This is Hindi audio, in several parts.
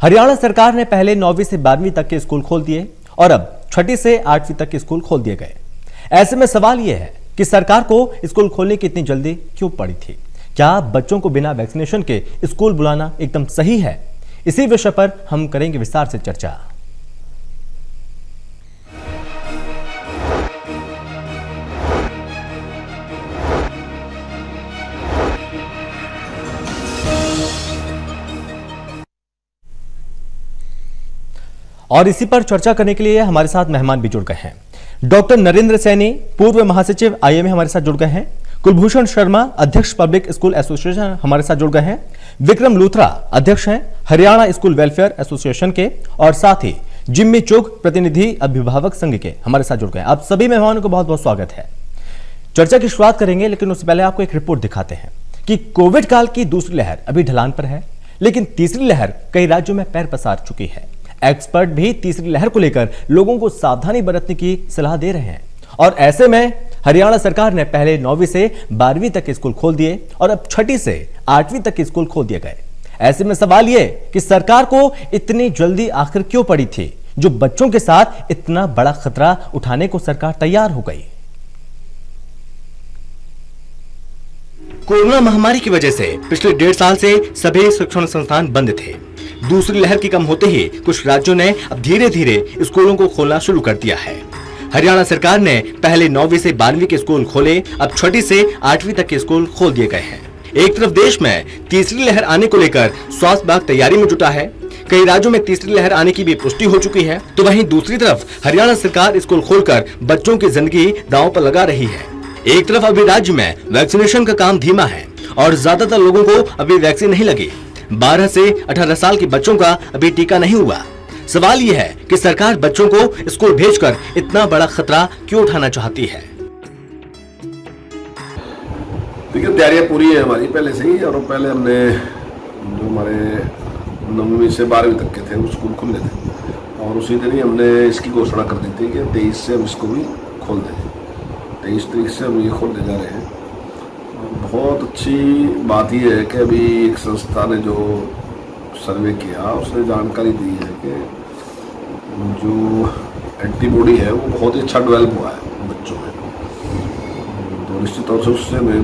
हरियाणा सरकार ने पहले 9वीं से 12वीं तक के स्कूल खोल दिए और अब 6ठी से 8वीं तक के स्कूल खोल दिए गए। ऐसे में सवाल यह है कि सरकार को स्कूल खोलने की इतनी जल्दी क्यों पड़ी थी? क्या बच्चों को बिना वैक्सीनेशन के स्कूल बुलाना एकदम सही है? इसी विषय पर हम करेंगे विस्तार से चर्चा। और इसी पर चर्चा करने के लिए हमारे साथ मेहमान भी जुड़ गए हैं। डॉक्टर नरेंद्र सैनी, पूर्व महासचिव आईएमए हमारे साथ जुड़ गए हैं। कुलभूषण शर्मा, अध्यक्ष पब्लिक स्कूल एसोसिएशन हमारे साथ जुड़ गए हैं। विक्रम लूथरा, अध्यक्ष हैं हरियाणा स्कूल वेलफेयर एसोसिएशन के, और साथ ही जिम्मी चुग, प्रतिनिधि अभिभावक संघ के हमारे साथ जुड़ गए हैं। आप सभी मेहमानों को बहुत बहुत स्वागत है। चर्चा की शुरुआत करेंगे, लेकिन उससे पहले आपको एक रिपोर्ट दिखाते हैं कि कोविड काल की दूसरी लहर अभी ढलान पर है, लेकिन तीसरी लहर कई राज्यों में पैर पसार चुकी है। एक्सपर्ट भी तीसरी लहर को लेकर लोगों को सावधानी बरतने की सलाह दे रहे हैं। और ऐसे में हरियाणा सरकार ने पहले 9वीं से 12वीं तक के स्कूल खोल दिए और अब 6ठी से 8वीं तक के स्कूल खोल दिए गए। ऐसे में सवाल यह कि सरकार को इतनी जल्दी आखिर क्यों पड़ी थी, जो बच्चों के साथ इतना बड़ा खतरा उठाने को सरकार तैयार हो गई? कोरोना महामारी की वजह से पिछले 1.5 साल से सभी शिक्षण संस्थान बंद थे। दूसरी लहर की कम होते ही कुछ राज्यों ने अब धीरे धीरे स्कूलों को खोलना शुरू कर दिया है। हरियाणा सरकार ने पहले 9वीं से 12वीं के स्कूल खोले, अब 6ठी से 8वीं तक के स्कूल खोल दिए गए हैं। एक तरफ देश में तीसरी लहर आने को लेकर स्वास्थ्य विभाग तैयारी में जुटा है। कई राज्यों में तीसरी लहर आने की भी पुष्टि हो चुकी है, तो वहीं दूसरी तरफ हरियाणा सरकार स्कूल खोलकर बच्चों की जिंदगी दांव पर लगा रही है। एक तरफ अभी राज्य में वैक्सीनेशन का काम धीमा है और ज्यादातर लोगों को अभी वैक्सीन नहीं लगी। 12 से 18 साल के बच्चों का अभी टीका नहीं हुआ। सवाल यह है कि सरकार बच्चों को स्कूल भेजकर इतना बड़ा खतरा क्यों उठाना चाहती है? देखिए, तैयारियां पूरी है हमारी पहले से ही, और पहले हमने जो हमारे 9वीं से 12वीं तक के थे वो स्कूल खुले थे, और उसी दिन ही हमने इसकी घोषणा कर दी थी कि 23 से हम इसको भी खोल देंगे। 23 तारीख से हम ये खोलने जा रहे हैं। बहुत अच्छी बात यह है कि अभी एक संस्था ने जो सर्वे किया, उसने जानकारी दी है कि जो एंटीबॉडी है वो बहुत ही अच्छा डेवलप हुआ है बच्चों में। तो निश्चित तौर से उससे मैं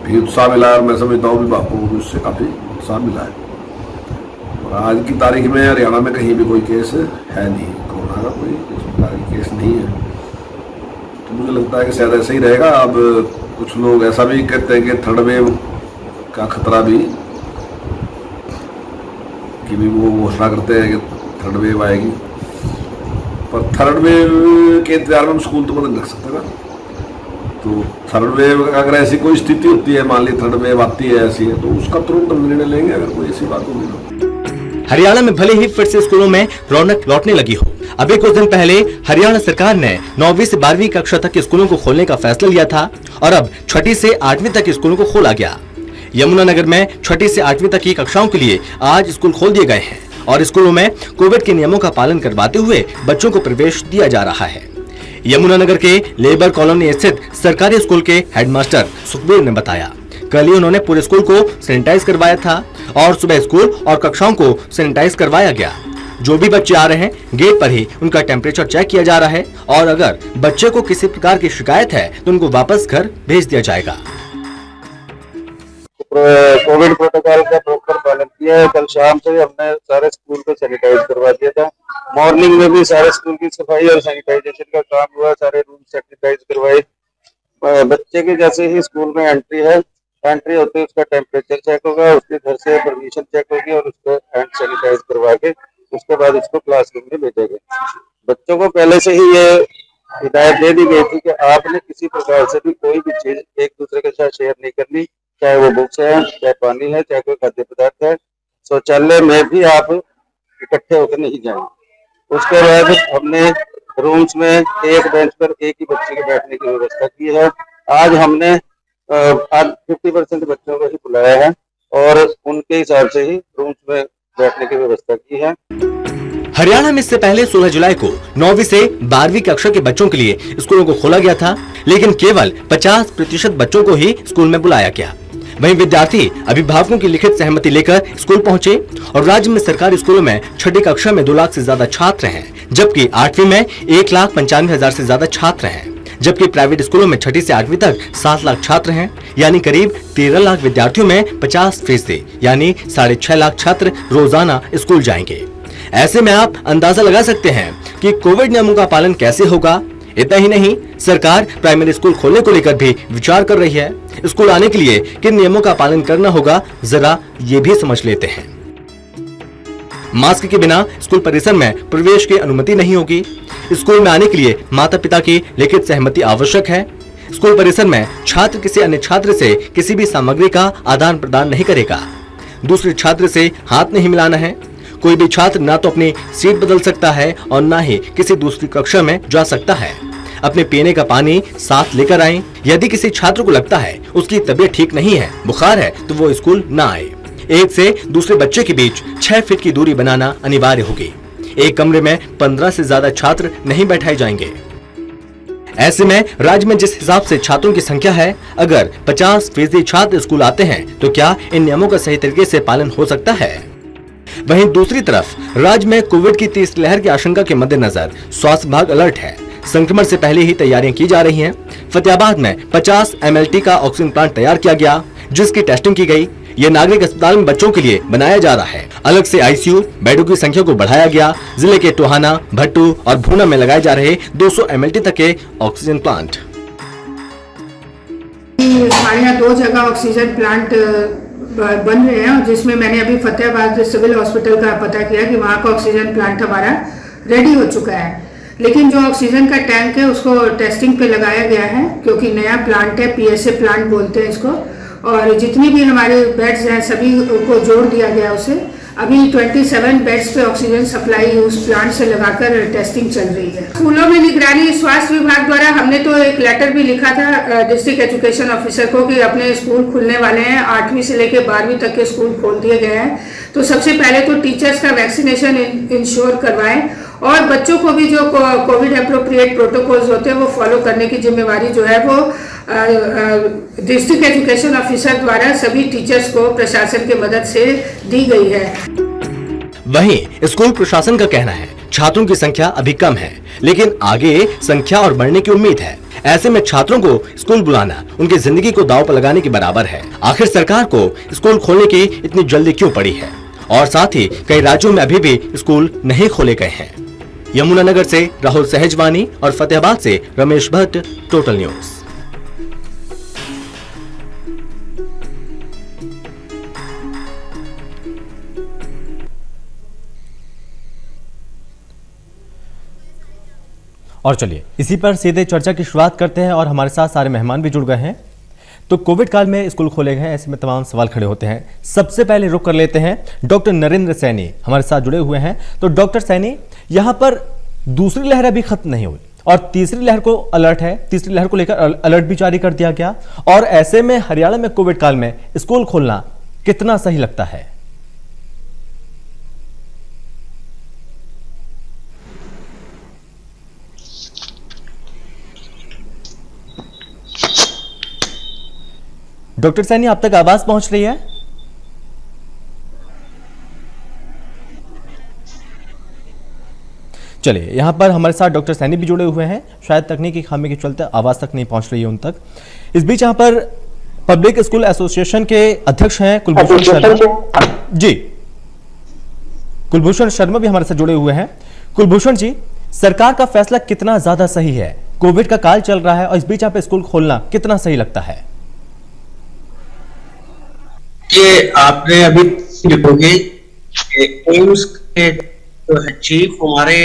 भी उत्साह मिला, और मैं समझता हूँ अभिभावकों को भी उससे काफ़ी उत्साह मिला है। और आज की तारीख में हरियाणा में कहीं भी कोई केस है नहीं, कोरोना का कोई इस प्रकार का केस नहीं है। तो मुझे लगता है कि शायद ऐसा ही रहेगा। अब कुछ लोग ऐसा भी कहते हैं कि थर्ड वेव का खतरा भी, कि भी वो घोषणा करते हैं कि थर्ड वेव आएगी, पर थर्ड वेव के इंतजार में हम स्कूल तो बंद रख सकते हैं ना। तो थर्ड वेव अगर ऐसी कोई स्थिति होती है, मान ली थर्ड वेव आती है ऐसी है, तो उसका तुरंत हम निर्णय लेंगे अगर कोई ऐसी बात होगी तो। हरियाणा में भले ही फिर से स्कूलों में रौनक लौटने लगी हो, अभी कुछ दिन पहले हरियाणा सरकार ने 9वीं से 12वीं कक्षा तक के स्कूलों को खोलने का फैसला लिया था और अब 6ठी से 8वीं तक के स्कूलों को खोला गया। यमुनानगर में 6ठी से 8वीं तक की कक्षाओं के लिए आज स्कूल खोल दिए गए हैं और स्कूलों में कोविड के नियमों का पालन करवाते हुए बच्चों को प्रवेश दिया जा रहा है। यमुनानगर के लेबर कॉलोनी स्थित सरकारी स्कूल के हेडमास्टर सुखबीर ने बताया, कल ही उन्होंने पूरे स्कूल को सैनिटाइज करवाया था और सुबह स्कूल और कक्षाओं को सैनिटाइज करवाया गया। जो भी बच्चे आ रहे हैं, गेट पर ही उनका टेम्परेचर चेक किया जा रहा है और अगर बच्चे को किसी प्रकार की शिकायत है तो उनको वापस घर भेज दिया जाएगा। कोविड प्रोटोकॉल का प्रॉपर पालन किया है। कल शाम से हमने सारे स्कूल को सैनिटाइज करवा दिया था। मॉर्निंग में भी सारे स्कूल की सफाई और सैनिटाइजेशन का काम हुआ, सारे रूम सैनिटाइज करवाए। बच्चे के जैसे ही स्कूल में एंट्री होते उसका टेम्परेचर चेक होगा, उसके घर से परमिशन चेक होगी और उसको हैंड सैनिटाइज करवा के उसके बाद उसको क्लासरूम में भेजेंगे। बच्चों को पहले से ही ये हिदायत दे दी गई थी कि आपने किसी प्रकार से भी कोई भी चीज एक दूसरे के साथ शेयर नहीं करनी, चाहे वो बुक्स है, चाहे पानी है, चाहे कोई खाद्य पदार्थ है। शौचालय में भी आप इकट्ठे होकर नहीं जाएंगे। उसके बाद हमने रूम्स में एक बेंच पर एक ही बच्चे के बैठने की व्यवस्था की है। आज हमने 50% बच्चों को ही बुलाया है और उनके हिसाब से ही रूम्स में बैठने की व्यवस्था की है। हरियाणा में इससे पहले 16 जुलाई को 9वीं से 12वीं कक्षा के बच्चों के लिए स्कूलों को खोला गया था, लेकिन केवल 50% बच्चों को ही स्कूल में बुलाया गया। वहीं विद्यार्थी अभिभावकों की लिखित सहमति लेकर स्कूल पहुंचे और राज्य में सरकारी स्कूलों में छठी कक्षा में 2 लाख से ज्यादा छात्र हैं, जबकि 8वीं में 1,95,000 से ज्यादा छात्र हैं, जबकि प्राइवेट स्कूलों में छठी से 8वीं तक 7 लाख छात्र हैं, यानी करीब 13 लाख विद्यार्थियों में 50% यानी 6.5 लाख छात्र रोजाना स्कूल जाएंगे। ऐसे में आप अंदाजा लगा सकते हैं कि कोविड नियमों का पालन कैसे होगा। इतना ही नहीं, सरकार प्राइमरी स्कूल खोलने को लेकर भी विचार कर रही है। स्कूल आने के लिए किन नियमों का पालन करना होगा, जरा ये भी समझ लेते हैं। मास्क के बिना स्कूल परिसर में प्रवेश की अनुमति नहीं होगी। स्कूल में आने के लिए माता पिता की लिखित सहमति आवश्यक है। स्कूल परिसर में छात्र किसी अन्य छात्र से किसी भी सामग्री का आदान प्रदान नहीं करेगा। दूसरे छात्र से हाथ नहीं मिलाना है। कोई भी छात्र ना तो अपनी सीट बदल सकता है और ना ही किसी दूसरी कक्षा में जा सकता है। अपने पीने का पानी साथ लेकर आएं। यदि किसी छात्र को लगता है उसकी तबीयत ठीक नहीं है, बुखार है, तो वो स्कूल ना आए। एक से दूसरे बच्चे के बीच 6 फीट की दूरी बनाना अनिवार्य होगी। एक कमरे में 15 से ज्यादा छात्र नहीं बैठाए जाएंगे। ऐसे में राज्य में जिस हिसाब से छात्रों की संख्या है, अगर 50% छात्र स्कूल आते हैं तो क्या इन नियमों का सही तरीके से पालन हो सकता है? वहीं दूसरी तरफ राज्य में कोविड की तीसरी लहर की आशंका के मद्देनजर स्वास्थ्य विभाग अलर्ट है। संक्रमण से पहले ही तैयारियां की जा रही हैं। फतेहाबाद में 50 mlt का ऑक्सीजन प्लांट तैयार किया गया, जिसकी टेस्टिंग की गई। ये नागरिक अस्पताल में बच्चों के लिए बनाया जा रहा है। अलग से ICU बेडों की संख्या को बढ़ाया गया। जिले के टोहाना, भट्टू और भूना में लगाए जा रहे 200 mlt तक के ऑक्सीजन प्लांट। हमारे यहाँ 2 जगह ऑक्सीजन प्लांट बन रहे हैं, जिसमें मैंने अभी फतेहाबाद सिविल हॉस्पिटल का पता किया कि वहाँ का ऑक्सीजन प्लांट हमारा रेडी हो चुका है। लेकिन जो ऑक्सीजन का टैंक है उसको टेस्टिंग पे लगाया गया है, क्योंकि नया प्लांट है, PSA प्लांट बोलते हैं इसको। और जितनी भी हमारे बेड्स हैं सभी को जोड़ दिया गया उसे। अभी 27 बेड्स पे ऑक्सीजन सप्लाई उस प्लांट से लगाकर टेस्टिंग चल रही है। स्कूलों में निगरानी स्वास्थ्य विभाग द्वारा हमने तो एक लेटर भी लिखा था डिस्ट्रिक्ट एजुकेशन ऑफिसर को कि अपने स्कूल खुलने वाले हैं। 8वीं से लेकर 12वीं तक के स्कूल खोल दिए गए हैं, तो सबसे पहले तो टीचर्स का वैक्सीनेशन इंश्योर करवाएं और बच्चों को भी जो कोविड अप्रोप्रिएट प्रोटोकॉल्स होते हैं वो फॉलो करने की जिम्मेवारी जो है वो डिस्ट्रिक्ट एजुकेशन ऑफिसर द्वारा सभी टीचर्स को प्रशासन की मदद से दी गई है। वहीं स्कूल प्रशासन का कहना है छात्रों की संख्या अभी कम है, लेकिन आगे संख्या और बढ़ने की उम्मीद है। ऐसे में छात्रों को स्कूल बुलाना उनकी जिंदगी को दांव पर लगाने के बराबर है। आखिर सरकार को स्कूल खोलने की इतनी जल्दी क्यों पड़ी है? और साथ ही कई राज्यों में अभी भी स्कूल नहीं खोले गए हैं। यमुनानगर से राहुल सहजवानी और फतेहाबाद से रमेश भट्ट, टोटल न्यूज। और चलिए इसी पर सीधे चर्चा की शुरुआत करते हैं और हमारे साथ सारे मेहमान भी जुड़ गए हैं। तो कोविड काल में स्कूल खोले गए हैं, ऐसे में तमाम सवाल खड़े होते हैं। सबसे पहले रुक कर लेते हैं डॉक्टर नरेंद्र सैनी हमारे साथ जुड़े हुए हैं। तो डॉक्टर सैनी, यहाँ पर दूसरी लहर अभी खत्म नहीं हुई और तीसरी लहर को अलर्ट है, तीसरी लहर को लेकर अलर्ट भी जारी कर दिया गया, और ऐसे में हरियाणा में कोविड काल में स्कूल खोलना कितना सही लगता है? डॉक्टर सैनी, आप तक आवाज पहुंच रही है? चलिए, यहां पर हमारे साथ डॉक्टर सैनी भी जुड़े हुए हैं। शायद तकनीकी खामी के चलते आवाज तक नहीं पहुंच रही है उन तक। इस बीच यहां पर पब्लिक स्कूल एसोसिएशन के अध्यक्ष हैं कुलभूषण शर्मा जी। कुलभूषण शर्मा भी हमारे साथ जुड़े हुए हैं। कुलभूषण जी, सरकार का फैसला कितना ज्यादा सही है? कोविड का काल चल रहा है और इस बीच यहाँ पे स्कूल खोलना कितना सही लगता है? ये आपने अभी देखोगे एम्स के जो है चीफ हमारे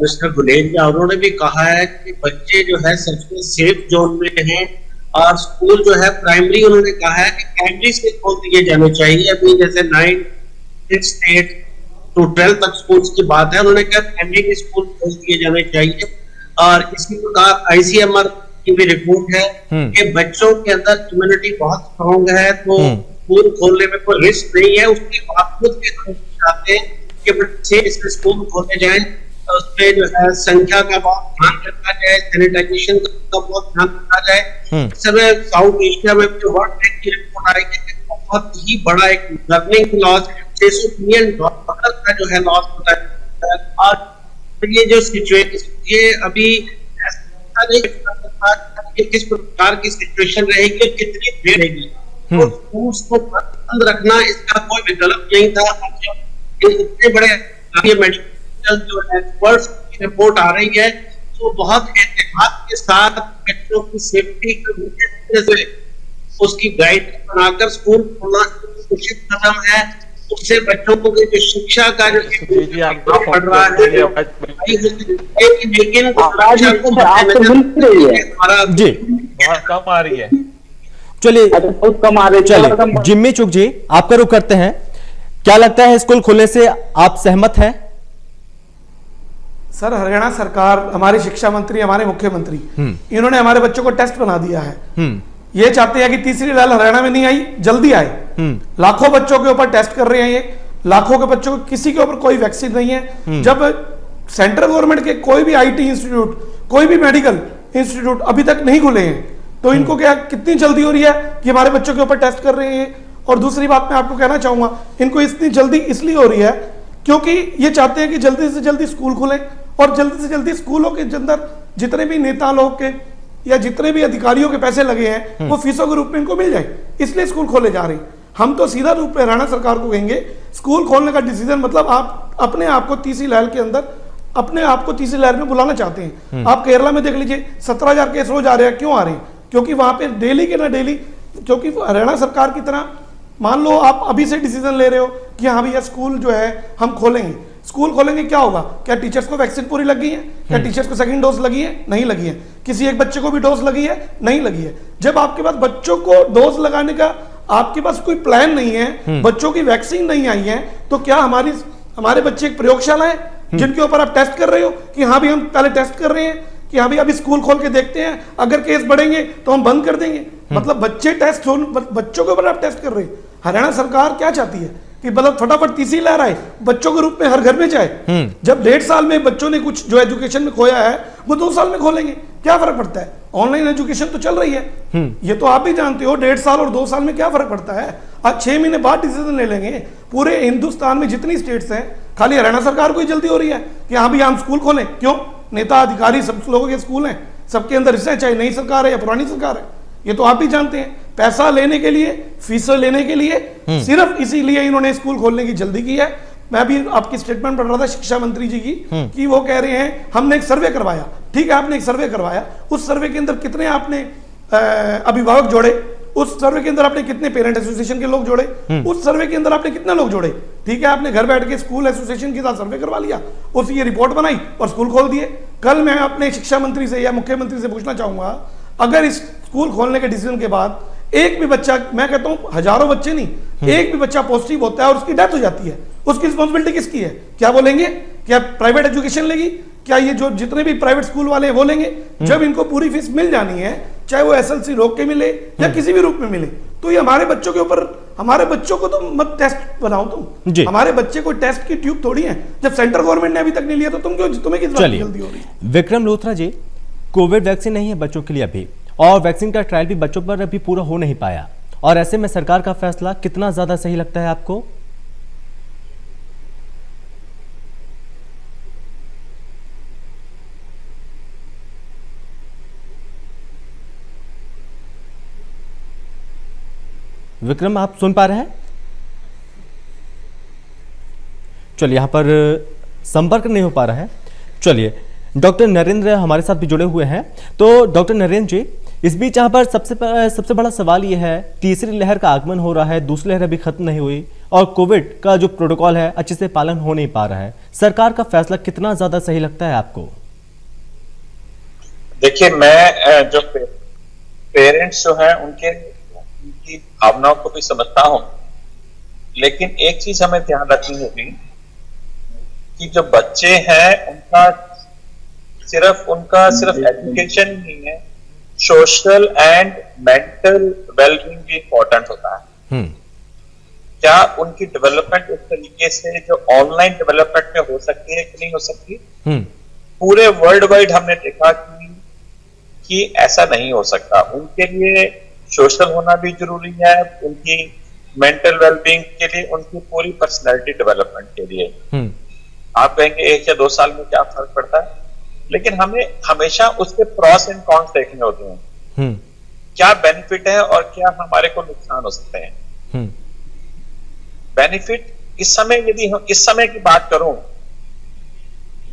मिस्टर गुलेरिया, उन्होंने भी कहा है कि बच्चे जो है सबसे सेफ जोन में हैं और स्कूल जो है प्राइमरी उन्होंने कहा है कि प्राइमरी से खोल दिए जाने चाहिए। अभी जैसे 9, 6, 8 to 12 तक स्कूल्स की बात है, उन्होंने कहा प्राइमरी के स्कूल खोल दिए जाने चाहिए। और इसी प्रकार ICMR की भी रिपोर्ट है कि बच्चों के अंदर इम्यूनिटी बहुत स्ट्रॉन्ग है, तो स्कूल खोलने में कोई रिस्क नहीं है। उसके बावजूद भी हम चाहते हैं कि बच्चे इसमें स्कूल खोले जाए, तो उसमें जो है संख्या का बहुत ध्यान रखा जाए, सैनिटाइजेशन का बहुत ध्यान रखा जाए। इस समय साउथ एशिया में जो वर्ल्ड बैंक की रिपोर्ट रिपोर्ट आ रही है कि बहुत ही बड़ा एक लर्निंग लॉस, $600 मिलियन का जो है लॉस होता है। और ये जो सिचुएशन, ये अभी ऐसा नहीं कि किस प्रकार की सिचुएशन रहेगी, कितनी भीड़ रहेगी, तो स्कूल्स को बंद रखना इसका कोई विकल्प नहीं था। इतने बड़े मेडिकल जो एक्सपर्ट्स की रिपोर्ट आ रही है, तो बहुत एहतियात के साथ बच्चों की सेफ्टी से उसकी गाइड बनाकर स्कूल खोलना उचित कदम है। उससे बच्चों को जो शिक्षा का जो पढ़ रहा है, लेकिन जी बहुत कम आ रही है। चलिए चलिए जिम्मी चुग जी, आपका रुख करते हैं। क्या लगता है स्कूल खुलने से आप सहमत हैं? सर, हरियाणा सरकार, हमारे शिक्षा मंत्री, हमारे मुख्यमंत्री, इन्होंने हमारे बच्चों को टेस्ट बना दिया है। ये चाहते हैं कि तीसरी लहर हरियाणा में नहीं आई, जल्दी आए। लाखों बच्चों के ऊपर टेस्ट कर रहे हैं ये, लाखों के बच्चों को, किसी के ऊपर कोई वैक्सीन नहीं है। जब सेंट्रल गवर्नमेंट के कोई भी IT इंस्टीट्यूट, कोई भी मेडिकल इंस्टीट्यूट अभी तक नहीं खुले हैं, तो इनको क्या कितनी जल्दी हो रही है कि हमारे बच्चों के ऊपर टेस्ट कर रहे हैं। और दूसरी बात मैं आपको कहना चाहूंगा, इनको इतनी जल्दी इसलिए हो रही है क्योंकि ये चाहते हैं कि जल्दी से जल्दी स्कूल खुले और जल्दी से जल्दी स्कूलों के अंदर जितने भी नेता लोग के या जितने भी अधिकारियों के पैसे लगे हैं वो फीसों के रूप में इनको मिल जाए, इसलिए स्कूल खोले जा रहे हैं। हम तो सीधा रूप में हरियाणा सरकार को कहेंगे, स्कूल खोलने का डिसीजन मतलब आप अपने आप को तीसरी लहर के अंदर, अपने आप को तीसरी लहर में बुलाना चाहते हैं। आप केरला में देख लीजिए, 17,000 केस रोज आ रहे हैं। क्यों आ रहे हैं? क्योंकि वहां पे डेली के ना डेली, क्योंकि हरियाणा सरकार की तरह मान लो आप अभी से डिसीजन ले रहे हो कि हाँ भैया स्कूल जो है हम खोलेंगे, स्कूल खोलेंगे, क्या होगा? क्या टीचर्स को वैक्सीन पूरी लगी है? क्या टीचर्स को सेकंड डोज लगी है? नहीं लगी है। किसी एक बच्चे को भी डोज लगी है? नहीं लगी है। जब आपके पास बच्चों को डोज लगाने का आपके पास कोई प्लान नहीं है, बच्चों की वैक्सीन नहीं आई है, तो क्या हमारे बच्चे एक प्रयोगशाला है जिनके ऊपर आप टेस्ट कर रहे हो कि हाँ भी हम पहले टेस्ट कर रहे हैं कि हाँ भी अभी स्कूल खोल के देखते हैं, अगर केस बढ़ेंगे तो हम बंद कर देंगे। मतलब बच्चे टेस्ट, बच्चों के ऊपर आप टेस्ट कर रहे हैं। हरियाणा सरकार क्या चाहती है कि मतलब फटाफट तीसरी लहर आए, बच्चों के रूप में हर घर में जाए। जब 1.5 साल में बच्चों ने कुछ जो एजुकेशन में खोया है वो 2 साल में खोलेंगे, क्या फर्क पड़ता है? ऑनलाइन एजुकेशन तो चल रही है, ये तो आप भी जानते हो। 1.5 साल और 2 साल में क्या फर्क पड़ता है? आज 6 महीने बाद डिसीजन ले लेंगे। पूरे हिंदुस्तान में जितनी स्टेट्स हैं, खाली हरियाणा सरकार को ही जल्दी हो रही है कि हाँ भैया हम स्कूल खोलें। क्यों? नेता अधिकारी सब लोगों के स्कूल हैं, सबके अंदर रिश्ते, चाहे नई सरकार है या पुरानी सरकार है, ये तो आप भी जानते हैं। पैसा लेने के लिए, फीस लेने के लिए, सिर्फ इसीलिए इन्होंने स्कूल खोलने की जल्दी की है। मैं भी आपकी स्टेटमेंट पढ़ रहा था शिक्षा मंत्री जी की कि वो कह रहे हैं हमने एक सर्वे करवाया। ठीक है, आपने एक सर्वे करवाया, उस सर्वे के अंदर कितने आपने अभिभावक जोड़े, उस सर्वे के अंदर आपने कितने पेरेंट एसोसिएशन के लोग जोड़े, उस सर्वे के अंदर आपने कितने लोग जोड़े। ठीक है, आपने घर बैठ के स्कूल एसोसिएशन के साथ सर्वे करवा लिया, उसकी ये रिपोर्ट बनाई और स्कूल खोल दिए। कल मैं अपने शिक्षा मंत्री से या मुख्यमंत्री से पूछना चाहूंगा, अगर इस स्कूल खोलने के डिसीजन के बाद एक भी बच्चा, मैं कहता हूं हजारों बच्चे नहीं, एक भी बच्चा पॉजिटिव होता है और उसकी डेथ हो जाती है, उसकी रिस्पॉन्सिबिलिटी किसकी है? क्या बोलेंगे? क्या प्राइवेट एजुकेशन लेगी? क्या ये जो जितने भी प्राइवेट स्कूल वाले हैं वो लेंगे? जब इनको पूरी फीस मिल जानी है, चाहे वो SLC रोक के मिले या किसी भी रूप में मिले, तो ये हमारे बच्चों के ऊपर, हमारे बच्चों को तो मत टेस्ट बनाओ तुम। हमारे बच्चे को टेस्ट की ट्यूब थोड़ी है। जब सेंट्रल गवर्नमेंट ने अभी तक नहीं लिया तो तुम्हें किस बात की जल्दी हो रही है? विक्रम लोथरा जी, कोविड वैक्सीन नहीं है बच्चों के लिए अभी, और वैक्सीन का ट्रायल भी बच्चों पर अभी पूरा हो नहीं पाया, और ऐसे में सरकार का फैसला कितना ज्यादा सही लगता है आपको? विक्रम, आप सुन पा रहे हैं? चलिए, यहां पर संपर्क नहीं हो पा रहा है। चलिए, डॉक्टर नरेंद्र हमारे साथ भी जुड़े हुए हैं। तो डॉक्टर नरेंद्र जी, इस बीच यहाँ पर सबसे बड़ा सवाल ये है, तीसरी लहर का आगमन हो रहा है, दूसरी लहर अभी खत्म नहीं हुई, और कोविड का जो प्रोटोकॉल है अच्छे से पालन हो नहीं पा रहा है। सरकार का फैसला कितना ज्यादा सही लगता है आपको? देखिए, मैं जो पेरेंट्स जो है उनकी भावनाओं को भी समझता हूं, लेकिन एक चीज हमें ध्यान रखनी होगी कि जो बच्चे हैं उनका सिर्फ एजुकेशन नहीं है, सोशल एंड मेंटल वेलबींग भी इंपॉर्टेंट होता है। क्या उनकी डेवलपमेंट उस तरीके से जो ऑनलाइन डेवलपमेंट में हो सकती है कि नहीं हो सकती? पूरे वर्ल्ड वाइड हमने देखा कि ऐसा नहीं हो सकता। उनके लिए सोशल होना भी जरूरी है, उनकी मेंटल वेलबींग के लिए, उनकी पूरी पर्सनैलिटी डेवलपमेंट के लिए। आप कहेंगे 1 या 2 साल में क्या फर्क पड़ता है, लेकिन हमें हमेशा उसके प्रॉस एंड कॉन्स देखने होते हैं। क्या बेनिफिट है और क्या हमारे को नुकसान हो सकते हैं। बेनिफिट इस समय, यदि हम इस समय की बात करूं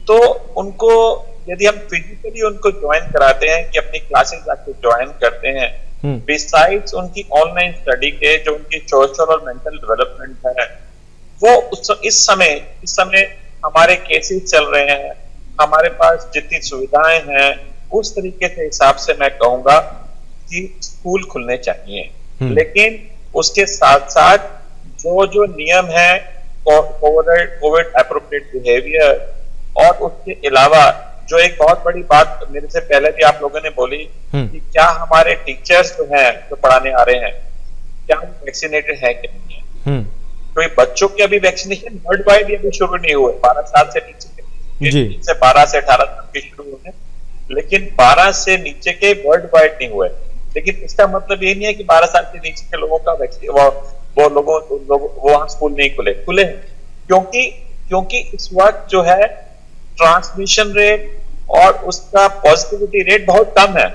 तो उनको यदि हम फिजिकली उनको ज्वाइन कराते हैं कि अपनी क्लासेस जाके ज्वाइन करते हैं, बिसाइड्स उनकी ऑनलाइन स्टडी के जो उनकी सोशल और मेंटल डेवलपमेंट है वो इस समय हमारे केसेस चल रहे हैं, हमारे पास जितनी सुविधाएं हैं उस तरीके से हिसाब से मैं कहूंगा कि स्कूल खुलने चाहिए। लेकिन उसके साथ साथ जो नियम है कोविड एप्रोप्रिएट बिहेवियर, और उसके अलावा जो एक बहुत बड़ी बात मेरे से पहले भी आप लोगों ने बोली कि क्या हमारे टीचर्स जो हैं जो पढ़ाने आ रहे हैं क्या वो वैक्सीनेटेड है कि नहीं है। तो ये बच्चों के अभी वैक्सीनेशन वर्ल्ड वाइड अभी शुरू नहीं हुए, 12 साल से नीचे से 12 से 18 साल के शुरू हुए, लेकिन 12 से नीचे के वर्ल्ड वाइड नहीं हुए। लेकिन इसका मतलब ये नहीं है कि 12 साल के नीचे के लोगों का वैक्सीन वो वहां स्कूल नहीं खुले क्योंकि इस वक्त जो है ट्रांसमिशन रेट और उसका पॉजिटिविटी रेट बहुत कम है।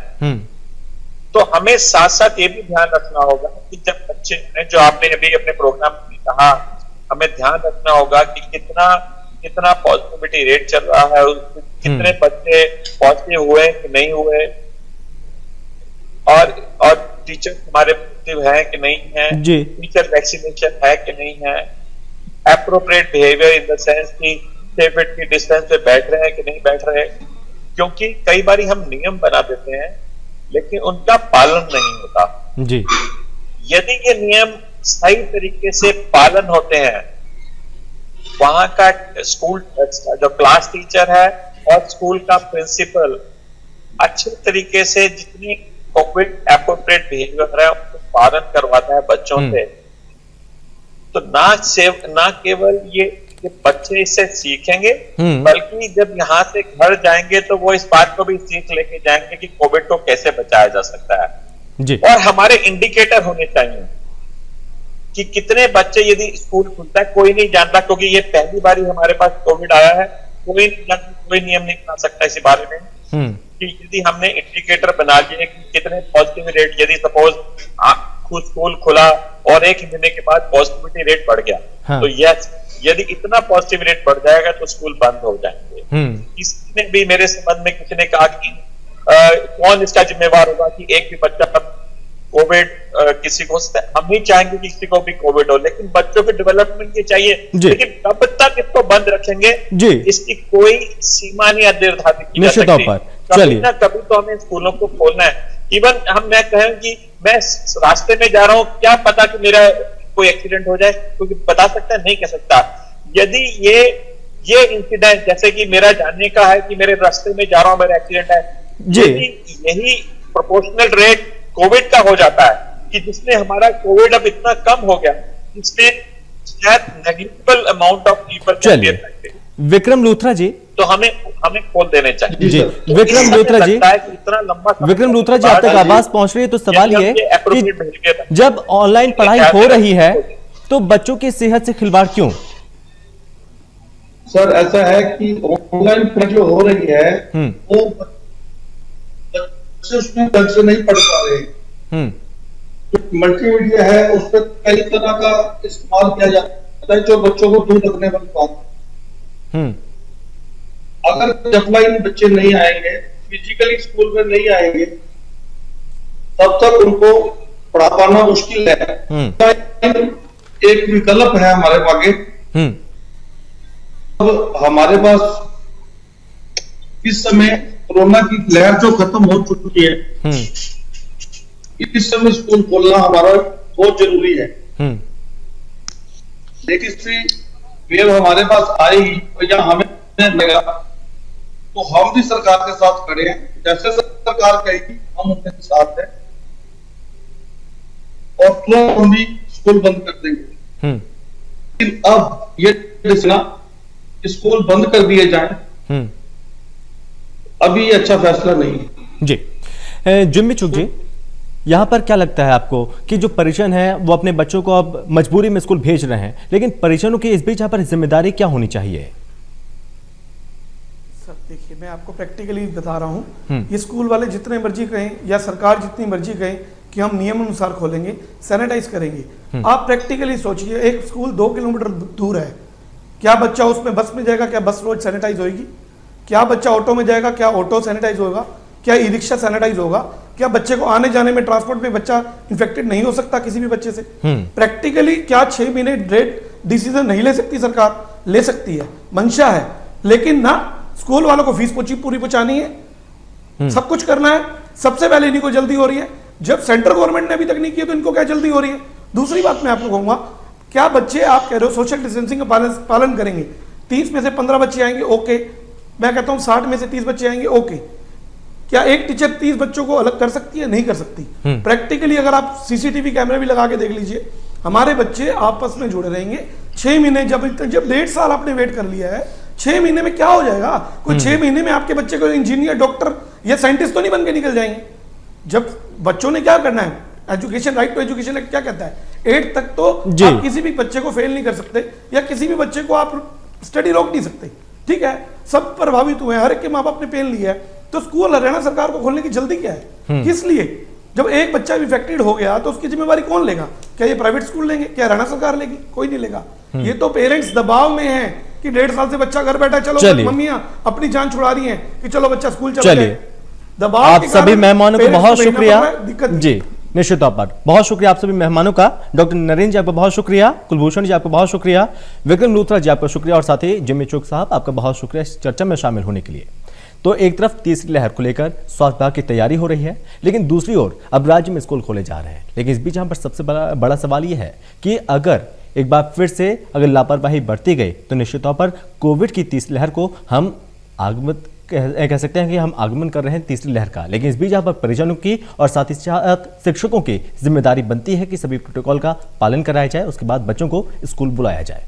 तो हमें साथ साथ ये भी ध्यान रखना होगा कि जब बच्चे, जो आपने अभी अपने प्रोग्राम में कहा, हमें ध्यान रखना होगा कि कितना पॉजिटिविटी रेट चल रहा है, कितने बच्चे पॉजिटिव हुए कि नहीं हुए, और टीचर हमारे पॉजिटिव है कि नहीं है, टीचर वैक्सीनेशन है कि नहीं है, appropriate behaviour in the sense की 6 फीट की डिस्टेंस पे बैठ रहे हैं कि नहीं बैठ रहे। क्योंकि कई बार हम नियम बना देते हैं लेकिन उनका पालन नहीं होता जी। यदि ये नियम सही तरीके से पालन होते हैं, वहां का स्कूल जो क्लास टीचर है और स्कूल का प्रिंसिपल अच्छे तरीके से जितनी कोविड एप्रोप्रिएट बिहेवियर है उसको पालन करवाता है बच्चों से, तो ना केवल ये बच्चे इससे सीखेंगे बल्कि जब यहाँ से घर जाएंगे तो वो इस बात को भी सीख लेके जाएंगे कि कोविड को कैसे बचाया जा सकता है जी। और हमारे इंडिकेटर होने चाहिए कि कितने बच्चे, यदि स्कूल खुलता है कोई नहीं जानता, क्योंकि ये पहली बार ही हमारे पास कोविड आया है, कोई नियम नहीं बना सकता इस बारे में कि यदि हमने इंडिकेटर बना लिए कि कितने पॉजिटिव रेट, यदि सपोज स्कूल खुला और 1 महीने के बाद पॉजिटिविटी रेट बढ़ गया, तो यस, यदि इतना पॉजिटिव रेट बढ़ जाएगा तो स्कूल बंद हो जाएंगे। इसमें भी मेरे संबंध में किसी ने कहा कि कौन इसका जिम्मेवार होगा कि एक भी बच्चा कोविड किसी को, हम ही चाहेंगे कि किसी को भी कोविड हो, लेकिन बच्चों के डेवलपमेंट के चाहिए, लेकिन कब तक इसको बंद रखेंगे इसकी कोई सीमा नहीं निर्धारित की जा सकती। कभी ना कभी तो हमें स्कूलों को खोलना है। इवन मैं कहें कि मैं रास्ते में जा रहा हूँ, क्या पता कि मेरा कोई एक्सीडेंट हो जाए, क्योंकि बता सकता नहीं कह सकता। यदि ये इंसिडेंट, जैसे कि मेरा जानने का है कि मेरे रास्ते में जा रहा हूं, मेरा एक्सीडेंट है, यही प्रोपोर्शनल रेट कोविड का हो जाता है कि जिसमें हमारा कोविड अब इतना कम हो गया, जिसमें शायद negligible amount of people. Vikram Luthra ji, तो हमें खोल देने चाहिए जी। विक्रम लूथरा जी, इतना लंबा विक्रम लूथरा जी, आप तक आवाज पहुंच रही है, तो सवाल ये कि जब ऑनलाइन पढ़ाई हो रही है तो बच्चों की सेहत से खिलवाड़ क्यों? सर ऐसा है कि ऑनलाइन पढ़ाई जो हो रही है वो बच्चे उसमें ढंग से नहीं पढ़ पा रहे। मल्टीमीडिया है उस पर कई तरह का इस्तेमाल किया जाता है जो बच्चों को दूर रखने वाली बात है। अगर ऑफलाइन बच्चे नहीं आएंगे, फिजिकली स्कूल में नहीं आएंगे, तब तक उनको पढ़ा पाना मुश्किल है। एक विकल्प है हमारे आगे। अब हमारे पास इस समय कोरोना की लहर जो खत्म हो चुकी है, इस समय स्कूल खोलना हमारा बहुत जरूरी है। लेकिन वेव हमारे पास आएगी या हमें लगेगा तो हम भी सरकार के साथ खड़े हैं। जैसे सरकार कहेगी हम उनके साथ हैं और तुरंत हम भी स्कूल बंद कर देंगे। लेकिन अब ये स्कूल बंद कर दिए जाएं, अभी अच्छा फैसला नहीं है जी। जिम्मी चुग जी, यहाँ पर क्या लगता है आपको कि जो परिजन है वो अपने बच्चों को अब मजबूरी में स्कूल भेज रहे हैं, लेकिन परिजनों की इस बीच यहाँ पर जिम्मेदारी क्या होनी चाहिए? सर देखिए, मैं आपको प्रैक्टिकली बता रहा हूँ, ये स्कूल वाले जितने मर्जी कहें या सरकार जितनी मर्जी कहें कि हम नियम अनुसार खोलेंगे, सैनिटाइज करेंगे, आप प्रैक्टिकली सोचिए, एक स्कूल 2 किलोमीटर दूर है, क्या बच्चा उसमें बस में जाएगा, क्या बस रोज सैनिटाइज होगी? क्या बच्चा ऑटो में जाएगा, क्या ऑटो सैनिटाइज होगा? क्या ई रिक्शा सैनिटाइज होगा? क्या बच्चे को आने जाने में ट्रांसपोर्ट में बच्चा इन्फेक्टेड नहीं हो सकता किसी भी बच्चे से? प्रैक्टिकली क्या 6 महीने डेट डिसीजन नहीं ले सकती सरकार? ले सकती है, मंशा है, लेकिन ना स्कूल वालों को फीस पूरी पहुंचानी है, सब कुछ करना है। सबसे पहले इन्हीं को जल्दी हो रही है, जब सेंट्रल गवर्नमेंट ने अभी तक नहीं किया तो इनको क्या जल्दी हो रही है? दूसरी बात मैं आपको कहूंगा, क्या बच्चे आप कह रहे हो सोशल डिस्टेंसिंग का पालन करेंगे, 30 में से 15 बच्चे आएंगे, ओके, मैं कहता हूं 60 में से 30 बच्चे आएंगे, ओके, क्या एक टीचर 30 बच्चों को अलग कर सकती है? नहीं कर सकती। प्रैक्टिकली अगर आप सीसीटीवी कैमरे भी लगा के देख लीजिए, हमारे बच्चे आपस में जुड़े रहेंगे। 6 महीने जब 1.5 साल आपने वेट कर लिया है, 6 महीने में क्या हो जाएगा? कोई 6 महीने में आपके बच्चे को इंजीनियर, डॉक्टर या साइंटिस्ट तो नहीं बन के निकल जाएंगे। जब बच्चों ने क्या करना है, एजुकेशन, राइट टू एजुकेशन क्या कहता है, 8 तक तो आप किसी भी बच्चे को फेल नहीं कर सकते या किसी भी बच्चे को आप स्टडी रोक नहीं सकते, ठीक है? सब प्रभावित हुए हैं, हर एक के माँ बाप ने पेन लिया है, तो स्कूल हरियाणा सरकार को खोलने की जल्दी क्या है? किस लिए? जब एक बच्चा इन्फेक्टेड हो गया तो उसकी जिम्मेवारी कौन लेगा? क्या ये प्राइवेट स्कूल लेंगे? क्या हरियाणा सरकार लेगी? कोई नहीं लेगा। ये तो पेरेंट्स दबाव में हैं कि 1.5 साल से बच्चा घर बैठा, चलो मम्मियां अपनी जान छुड़ा रही हैं कि चलो बच्चा स्कूल चला जाए। दबाव। आप सभी मेहमानों को बहुत शुक्रिया जी, निश्चित तौर पर बहुत शुक्रिया आप सभी मेहमानों का। डॉक्टर नरेंद्र जी आपका बहुत शुक्रिया, कुलभूषण जी आपका बहुत शुक्रिया, विक्रम लूथरा जी आपका शुक्रिया और साथ ही जिम्मी चौक साहब आपका बहुत शुक्रिया इस चर्चा में शामिल होने के लिए। तो एक तरफ तीसरी लहर को लेकर स्वास्थ्य विभाग की तैयारी हो रही है, लेकिन दूसरी ओर अब राज्य में स्कूल खोले जा रहे हैं। लेकिन इस बीच यहाँ पर सबसे बड़ा सवाल यह है कि अगर एक बार फिर से अगर लापरवाही बढ़ती गई तो निश्चित तौर पर कोविड की तीसरी लहर को हम कह सकते हैं कि हम आगमन कर रहे हैं तीसरी लहर का। लेकिन इस बीच यहाँ पर परिजनों की और साथ ही शिक्षकों की जिम्मेदारी बनती है कि सभी प्रोटोकॉल का पालन कराया जाए, उसके बाद बच्चों को स्कूल बुलाया जाए।